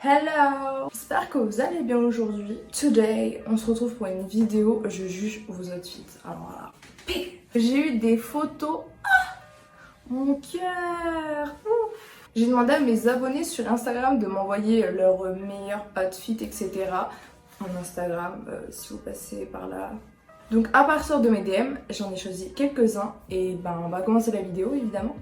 Hello! J'espère que vous allez bien aujourd'hui. Today, on se retrouve pour une vidéo, je juge vos outfits. Alors là, j'ai eu des photos. Ah! Mon cœur! J'ai demandé à mes abonnés sur Instagram de m'envoyer leurs meilleurs outfits, etc. En Instagram, si vous passez par là. Donc à partir de mes DM, j'en ai choisi quelques-uns et ben on va commencer la vidéo évidemment.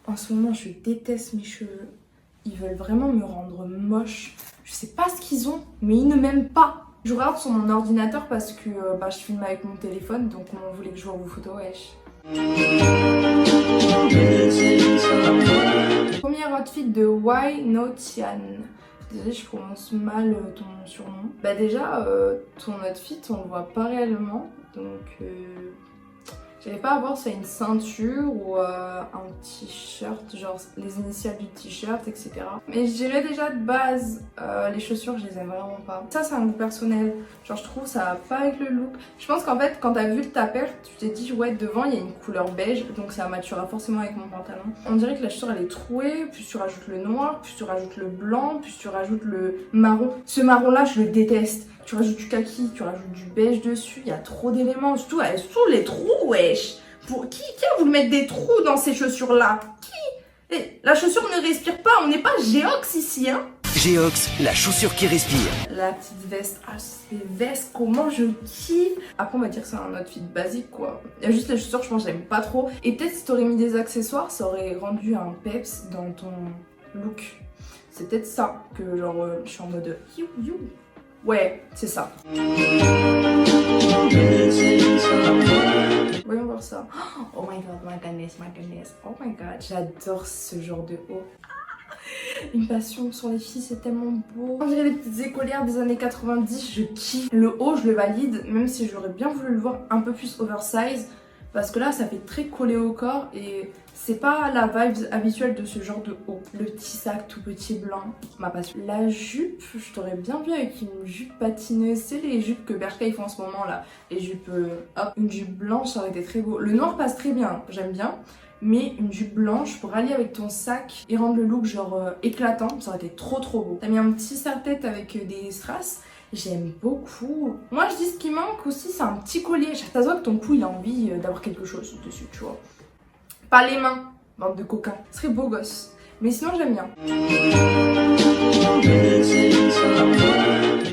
En ce moment, je déteste mes cheveux. Ils veulent vraiment me rendre moche. Je sais pas ce qu'ils ont, mais ils ne m'aiment pas. Je regarde sur mon ordinateur parce que je filme avec mon téléphone, donc on voulait que je vois vos photos, wesh. Premier outfit de Why Not Tian. Désolée, je prononce mal ton surnom. Bah déjà, ton outfit, on le voit pas réellement, donc j'allais pas à voir soit une ceinture ou un t-shirt, genre les initiales du t-shirt, etc. Mais je dirais déjà de base, les chaussures, je les aime vraiment pas. Ça, c'est un goût personnel. Genre, je trouve ça va pas avec le look. Je pense qu'en fait, quand t'as vu ta paire, tu t'es dit, ouais, devant, il y a une couleur beige, donc ça matchera forcément avec mon pantalon. On dirait que la chaussure, elle est trouée, puis tu rajoutes le noir, puis tu rajoutes le blanc, puis tu rajoutes le marron. Ce marron-là, je le déteste. Tu rajoutes du kaki, tu rajoutes du beige dessus, il y a trop d'éléments. Surtout, sous les trous, wesh. Pour qui a voulu mettre des trous dans ces chaussures-là? Qui? La chaussure ne respire pas, on n'est pas Geox ici, hein? Geox, la chaussure qui respire. La petite veste, ah ces vestes, comment je kiffe. Après on va dire que c'est un outfit basique quoi. Il y a juste les chaussures, je pense que j'aime pas trop. Et peut-être si t'aurais mis des accessoires, ça aurait rendu un peps dans ton look. C'est peut-être ça que genre je suis en mode you you. Ouais, c'est ça. Voyons voir ça. Oh my god, my goodness, my goodness. Oh my god, j'adore ce genre de haut. Une passion sur les filles, c'est tellement beau. On dirait les petites écolières des années 90, je kiffe. Le haut, je le valide, même si j'aurais bien voulu le voir un peu plus oversize. Parce que là, ça fait très collé au corps et c'est pas la vibe habituelle de ce genre de haut. Le petit sac tout petit blanc, ma passion. La jupe, je t'aurais bien vu avec une jupe patineuse. C'est les jupes que Berkay font en ce moment là. Les jupes, hop, une jupe blanche, ça aurait été très beau. Le noir passe très bien, j'aime bien. Mais une jupe blanche pour allier avec ton sac et rendre le look genre éclatant, ça aurait été trop beau. T'as mis un petit serre-tête avec des strass. J'aime beaucoup. Moi je dis ce qui manque aussi, c'est un petit collier. Ça se voit que ton cou il a envie d'avoir quelque chose dessus, tu vois. Pas les mains, bande de coquins. Ce serait beau gosse. Mais sinon j'aime bien.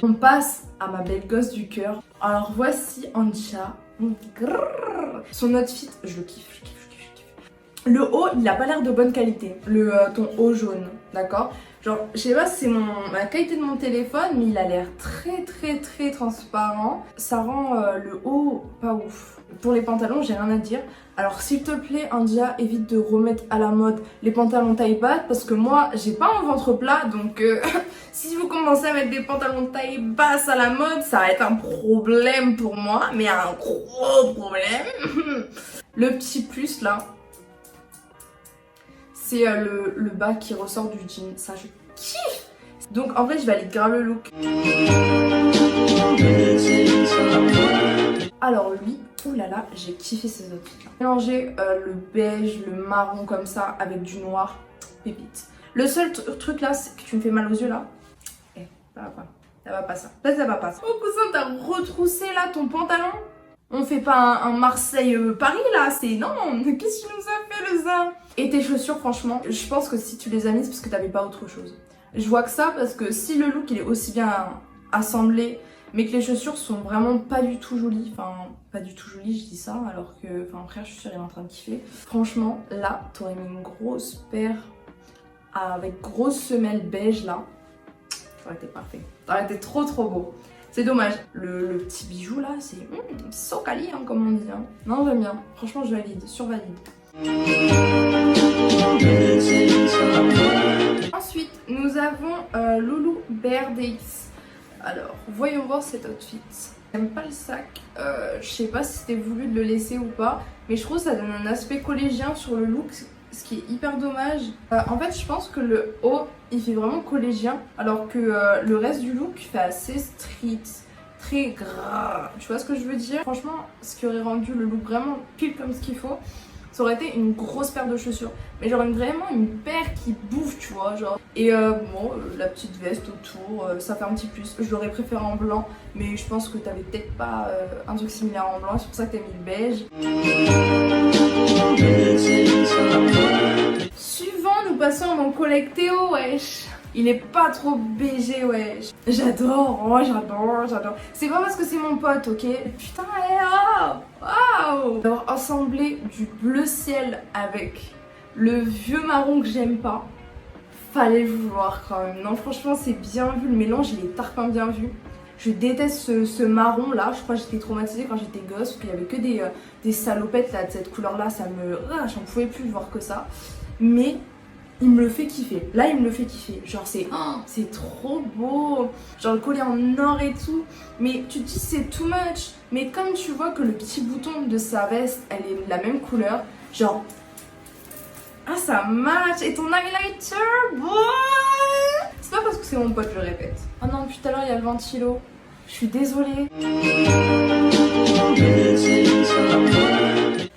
On passe à ma belle gosse du cœur. Alors voici Ancha. Son outfit, je le kiffe. Le haut, il a pas l'air de bonne qualité. Ton haut jaune, d'accord? Genre, je sais pas si c'est la qualité de mon téléphone, mais il a l'air très transparent. Ça rend le haut pas ouf. Pour les pantalons, j'ai rien à dire. Alors, s'il te plaît, India, évite de remettre à la mode les pantalons taille basse parce que moi, j'ai pas un ventre plat. Donc, si vous commencez à mettre des pantalons taille basse à la mode, ça va être un problème pour moi. Mais un gros problème. Le petit plus, là. C'est le bas qui ressort du jean, ça je kiffe. Donc en vrai je valide grave le look. Alors lui, oulala, j'ai kiffé ces outfits là. Mélanger le beige, le marron comme ça avec du noir, pépite. Le seul truc là, c'est que tu me fais mal aux yeux là. Ça va pas, ça va pas ça. Ça va pas ça. Oh cousin, t'as retroussé là ton pantalon? On fait pas un Marseille-Paris là, c'est non, qu'est-ce que tu nous as fait le ça? Et tes chaussures franchement, je pense que si tu les as mises parce que t'avais pas autre chose. Je vois que ça parce que si le look il est aussi bien assemblé, mais que les chaussures sont vraiment pas du tout jolies, enfin pas du tout jolies je dis ça, alors que, enfin frère je suis sûre il est en train de kiffer. Franchement là, t'aurais mis une grosse paire avec grosse semelle beige là, ça aurait été parfait. Ça aurait été trop beau. C'est dommage. Le petit bijou là, c'est so quali hein, comme on dit. Hein. Non, j'aime bien. Franchement, je valide, survalide. Ensuite, nous avons Loulou BRDX. Alors, voyons voir cet outfit. J'aime pas le sac. Je sais pas si c'était voulu de le laisser ou pas, mais je trouve que ça donne un aspect collégien sur le look. Ce qui est hyper dommage. En fait, je pense que le haut, il fait vraiment collégien, alors que le reste du look fait assez street. très gras. Tu vois ce que je veux dire? Franchement, ce qui aurait rendu le look vraiment pile comme ce qu'il faut, ça aurait été une grosse paire de chaussures. Mais genre vraiment une paire qui bouffe, tu vois, genre. Et bon, la petite veste autour, ça fait un petit plus. Je l'aurais préféré en blanc, mais je pense que t'avais peut-être pas un truc similaire en blanc, c'est pour ça que t'as mis le beige. Suivant, nous passons à mon collègue Théo, wesh. Il est pas trop BG, wesh. J'adore, oh j'adore. C'est pas parce que c'est mon pote, ok? Putain, waouh! D'avoir assemblé du bleu ciel avec le vieux marron que j'aime pas. Fallait le vouloir quand même. Non, franchement, c'est bien vu. Le mélange, il est tarpin bien vu. Je déteste ce marron là. Je crois que j'étais traumatisée quand j'étais gosse. Parce qu'il y avait que des salopettes là, de cette couleur là. Ça me. J'en pouvais plus de voir que ça. Mais il me le fait kiffer. Là, il me le fait kiffer. Genre, c'est trop beau. Genre, le collier en or et tout. Mais tu te dis, c'est too much. Mais comme tu vois que le petit bouton de sa veste, elle est de la même couleur. Genre. Ah, ça match. Et ton highlighter, boy. C'est pas parce que c'est mon pote, je répète. Oh non, depuis tout à l'heure, il y a le ventilo. Je suis désolée.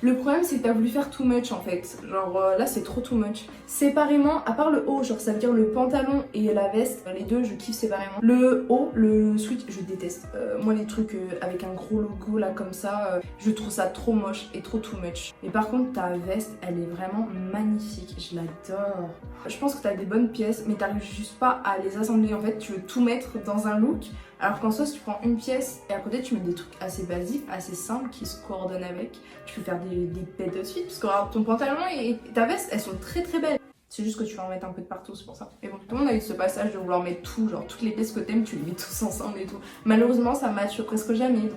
Le problème, c'est que t'as voulu faire too much en fait. Genre là, c'est trop too much. Séparément, à part le haut, genre ça veut dire le pantalon et la veste, les deux, je kiffe séparément. Le haut, le sweat, je déteste. Moi, les trucs avec un gros logo là comme ça, je trouve ça trop moche et trop too much. Mais par contre, ta veste, elle est vraiment magnifique. Je l'adore. Je pense que t'as des bonnes pièces, mais t'arrives juste pas à les assembler. En fait, tu veux tout mettre dans un look. Alors qu'en soi, si tu prends une pièce et à côté tu mets des trucs assez basiques, assez simples qui se coordonnent avec, tu peux faire des belles de suite. Parce que alors, ton pantalon et ta veste, elles sont très très belles. C'est juste que tu vas en mettre un peu de partout, c'est pour ça. Mais bon, tout le monde a eu ce passage de vouloir mettre tout, genre toutes les pièces que t'aimes, tu les mets tous ensemble et tout. Malheureusement, ça matche presque jamais.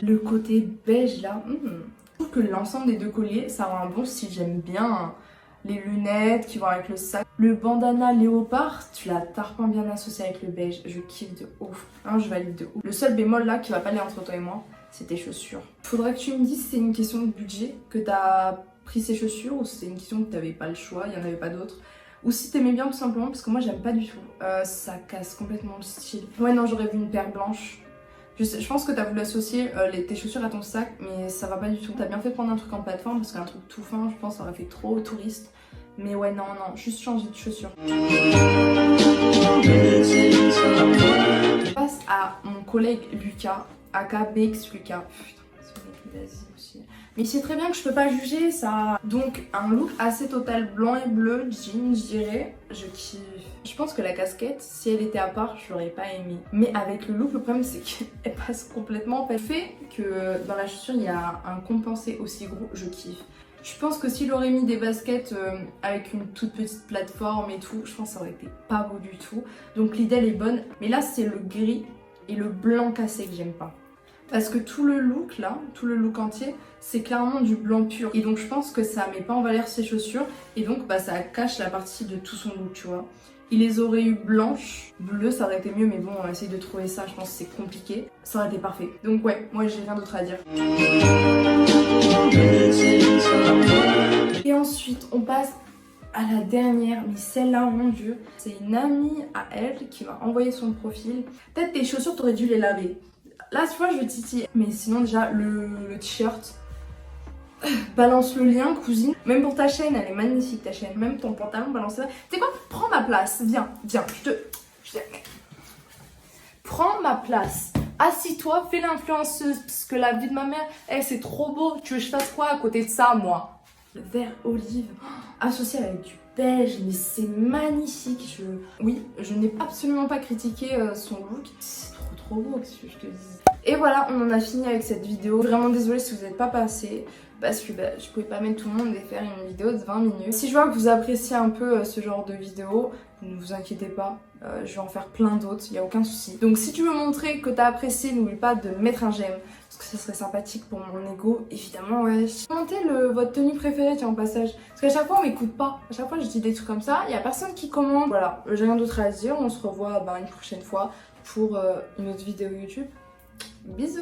Le côté beige là, je trouve que l'ensemble des deux colliers, ça a un bon style, j'aime bien. Les lunettes qui vont avec le sac. Le bandana léopard, tu l'as tarpin bien associé avec le beige. Je kiffe de ouf. Hein, je valide de ouf. Le seul bémol là qui va pas aller entre toi et moi, c'est tes chaussures. Faudrait que tu me dises si c'est une question de budget que t'as pris ces chaussures ou si c'est une question que t'avais pas le choix, il y en avait pas d'autres. Ou si t'aimais bien tout simplement parce que moi j'aime pas du tout. Ça casse complètement le style. Ouais non, j'aurais vu une paire blanche. Je pense que t'as voulu associer tes chaussures à ton sac, mais ça va pas du tout. T'as bien fait de prendre un truc en plateforme parce qu'un truc tout fin, je pense, ça aurait fait trop touriste. Mais ouais, non, juste changer de chaussures. Je passe à mon collègue Lucas, aka BX Lucas. Putain, ce mec d'Asie aussi. Mais il sait très bien que je peux pas juger ça. Donc, un look assez total blanc et bleu, jean, je dirais. Je kiffe. Je pense que la casquette, si elle était à part, je l'aurais pas aimée. Mais avec le look, le problème c'est qu'elle passe complètement. Le fait que dans la chaussure, il y a un compensé aussi gros, je kiffe. Je pense que s'il aurait mis des baskets avec une toute petite plateforme et tout, je pense que ça aurait été pas beau du tout. Donc l'idée elle est bonne. Mais là, c'est le gris et le blanc cassé que j'aime pas. Parce que tout le look là, tout le look entier, c'est clairement du blanc pur. Et donc je pense que ça met pas en valeur ses chaussures. Et donc bah, ça cache la partie de tout son look, tu vois. Il les aurait eu blanches, bleues, ça aurait été mieux, mais bon, on essaye de trouver ça, je pense que c'est compliqué. Ça aurait été parfait. Donc ouais, moi j'ai rien d'autre à dire. Et ensuite, on passe à la dernière, mais celle-là, mon dieu, c'est une amie à elle qui m'a envoyé son profil. Peut-être tes chaussures, t'aurais dû les laver. Là, tu vois, je titille. Mais sinon, déjà, le t-shirt, balance le lien, cousine. Même pour ta chaîne, elle est magnifique, ta chaîne. Même ton pantalon, balance-le. Tu sais quoi? Prends ma place. Viens, prends ma place. Assis-toi, fais l'influenceuse. Parce que la vie de ma mère, c'est trop beau. Tu veux que je fasse quoi à côté de ça, moi? Le vert olive, associé avec du beige, mais c'est magnifique. Oui, je n'ai absolument pas critiqué son look. C'est trop beau, qu'est-ce que je te dis. Et voilà, on en a fini avec cette vidéo. Vraiment désolée si vous n'êtes pas passé. Parce que je pouvais pas mettre tout le monde et faire une vidéo de 20 minutes. Si je vois que vous appréciez un peu ce genre de vidéo, ne vous inquiétez pas, je vais en faire plein d'autres, il n'y a aucun souci. Donc si tu veux montrer que t'as apprécié, n'oublie pas de mettre un j'aime, parce que ça serait sympathique pour mon ego, évidemment, ouais. Commentez votre tenue préférée, tiens, au passage. Parce qu'à chaque fois, on m'écoute pas. À chaque fois, je dis des trucs comme ça, il n'y a personne qui commente. Voilà, j'ai rien d'autre à dire, on se revoit une prochaine fois pour une autre vidéo YouTube. Bisous!